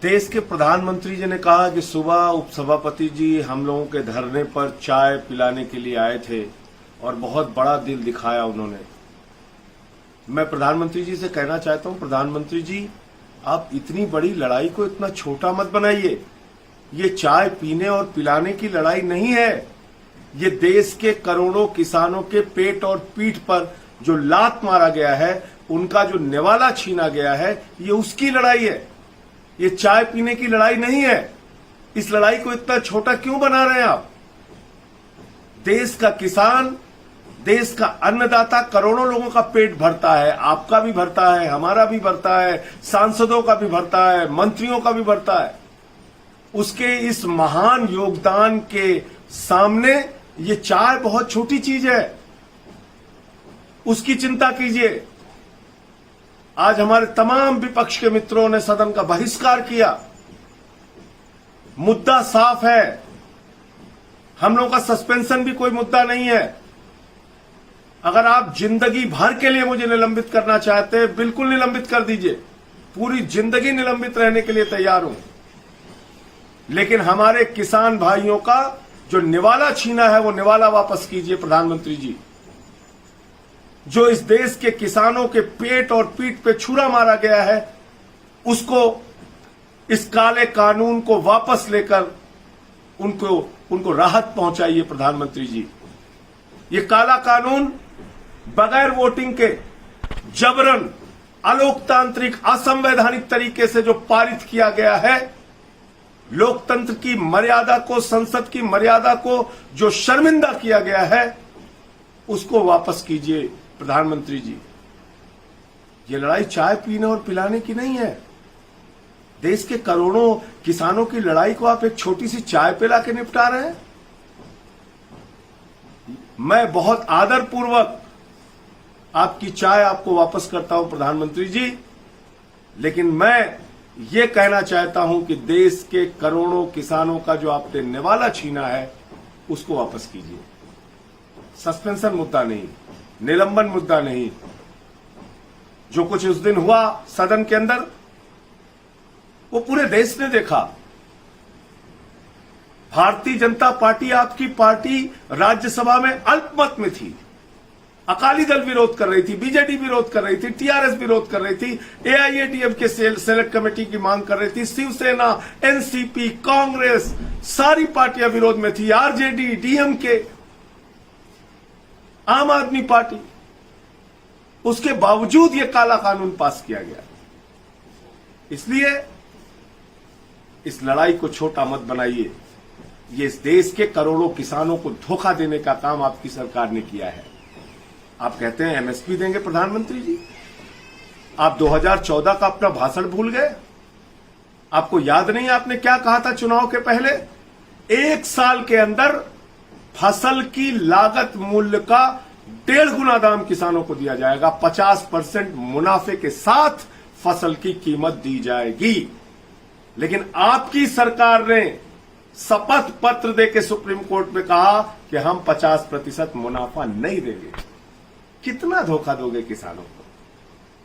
देश के प्रधानमंत्री जी ने कहा कि सुबह उपसभापति जी हम लोगों के धरने पर चाय पिलाने के लिए आए थे और बहुत बड़ा दिल दिखाया उन्होंने। मैं प्रधानमंत्री जी से कहना चाहता हूं, प्रधानमंत्री जी आप इतनी बड़ी लड़ाई को इतना छोटा मत बनाइए। ये चाय पीने और पिलाने की लड़ाई नहीं है, ये देश के करोड़ों किसानों के पेट और पीठ पर जो लात मारा गया है, उनका जो निवाला छीना गया है, ये उसकी लड़ाई है। ये चाय पीने की लड़ाई नहीं है। इस लड़ाई को इतना छोटा क्यों बना रहे हैं आप? देश का किसान, देश का अन्नदाता करोड़ों लोगों का पेट भरता है, आपका भी भरता है, हमारा भी भरता है, सांसदों का भी भरता है, मंत्रियों का भी भरता है। उसके इस महान योगदान के सामने ये चाय बहुत छोटी चीज है, उसकी चिंता कीजिए। आज हमारे तमाम विपक्ष के मित्रों ने सदन का बहिष्कार किया। मुद्दा साफ है, हम लोगों का सस्पेंशन भी कोई मुद्दा नहीं है। अगर आप जिंदगी भर के लिए मुझे निलंबित करना चाहते हैं, बिल्कुल निलंबित कर दीजिए, पूरी जिंदगी निलंबित रहने के लिए तैयार हूं। लेकिन हमारे किसान भाइयों का जो निवाला छीना है, वो निवाला वापस कीजिए प्रधानमंत्री जी। जो इस देश के किसानों के पेट और पीठ पे छुरा मारा गया है, उसको, इस काले कानून को वापस लेकर उनको राहत पहुंचाइए प्रधानमंत्री जी। ये काला कानून बगैर वोटिंग के जबरन, अलोकतांत्रिक, असंवैधानिक तरीके से जो पारित किया गया है, लोकतंत्र की मर्यादा को, संसद की मर्यादा को जो शर्मिंदा किया गया है, उसको वापस कीजिए प्रधानमंत्री जी। ये लड़ाई चाय पीने और पिलाने की नहीं है। देश के करोड़ों किसानों की लड़ाई को आप एक छोटी सी चाय पिला के निपटा रहे हैं। मैं बहुत आदरपूर्वक आपकी चाय आपको वापस करता हूं प्रधानमंत्री जी, लेकिन मैं ये कहना चाहता हूं कि देश के करोड़ों किसानों का जो आपने निवाला छीना है, उसको वापस कीजिए। सस्पेंशन मुद्दा नहीं, निलंबन मुद्दा नहीं। जो कुछ उस दिन हुआ सदन के अंदर, वो पूरे देश ने देखा। भारतीय जनता पार्टी, आपकी पार्टी राज्यसभा में अल्पमत में थी। अकाली दल विरोध कर रही थी, बीजेडी विरोध कर रही थी, टीआरएस विरोध कर रही थी, एआईएडीएमके सेलेक्ट कमेटी की मांग कर रही थी, शिवसेना, एनसीपी, कांग्रेस, सारी पार्टियां विरोध में थी, आरजेडी, डीएमके, आम आदमी पार्टी। उसके बावजूद यह काला कानून पास किया गया। इसलिए इस लड़ाई को छोटा मत बनाइए। ये इस देश के करोड़ों किसानों को धोखा देने का काम आपकी सरकार ने किया है। आप कहते हैं एमएसपी देंगे प्रधानमंत्री जी, आप 2014 का अपना भाषण भूल गए? आपको याद नहीं आपने क्या कहा था चुनाव के पहले? 1 साल के अंदर फसल की लागत मूल्य का 1.5 गुना दाम किसानों को दिया जाएगा, 50% मुनाफे के साथ फसल की कीमत दी जाएगी। लेकिन आपकी सरकार ने शपथ पत्र देकर सुप्रीम कोर्ट में कहा कि हम 50% मुनाफा नहीं देंगे। कितना धोखा दोगे किसानों को?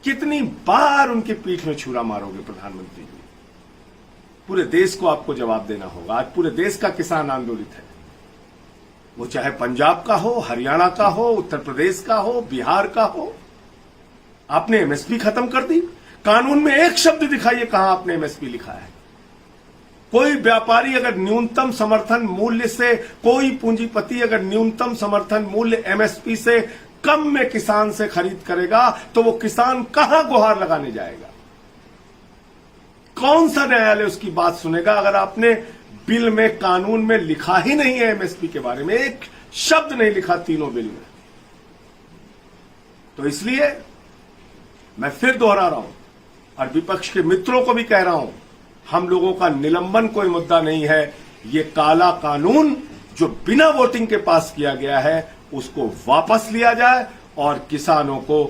कितनी बार उनकी पीठ में छुरा मारोगे प्रधानमंत्री जी? पूरे देश को आपको जवाब देना होगा। आज पूरे देश का किसान आंदोलित है, वो चाहे पंजाब का हो, हरियाणा का हो, उत्तर प्रदेश का हो, बिहार का हो। आपने एमएसपी खत्म कर दी। कानून में एक शब्द दिखाइए कहां आपने एमएसपी लिखा है। कोई व्यापारी अगर न्यूनतम समर्थन मूल्य से, कोई पूंजीपति अगर न्यूनतम समर्थन मूल्य एमएसपी से कम में किसान से खरीद करेगा, तो वो किसान कहां गुहार लगाने जाएगा? कौन सा न्यायालय उसकी बात सुनेगा अगर आपने बिल में, कानून में लिखा ही नहीं है एमएसपी के बारे में, एक शब्द नहीं लिखा तीनों बिल में। तो इसलिए मैं फिर दोहरा रहा हूं और विपक्ष के मित्रों को भी कह रहा हूं, हम लोगों का निलंबन कोई मुद्दा नहीं है। ये काला कानून जो बिना वोटिंग के पास किया गया है, उसको वापस लिया जाए और किसानों को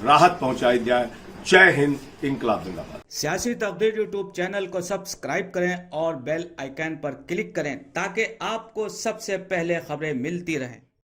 राहत पहुंचाई जाए। जय हिंद, इंकलाब जिंदाबाद। सियासी तकदीर यूट्यूब चैनल को सब्सक्राइब करें और बेल आइकन पर क्लिक करें ताकि आपको सबसे पहले खबरें मिलती रहें।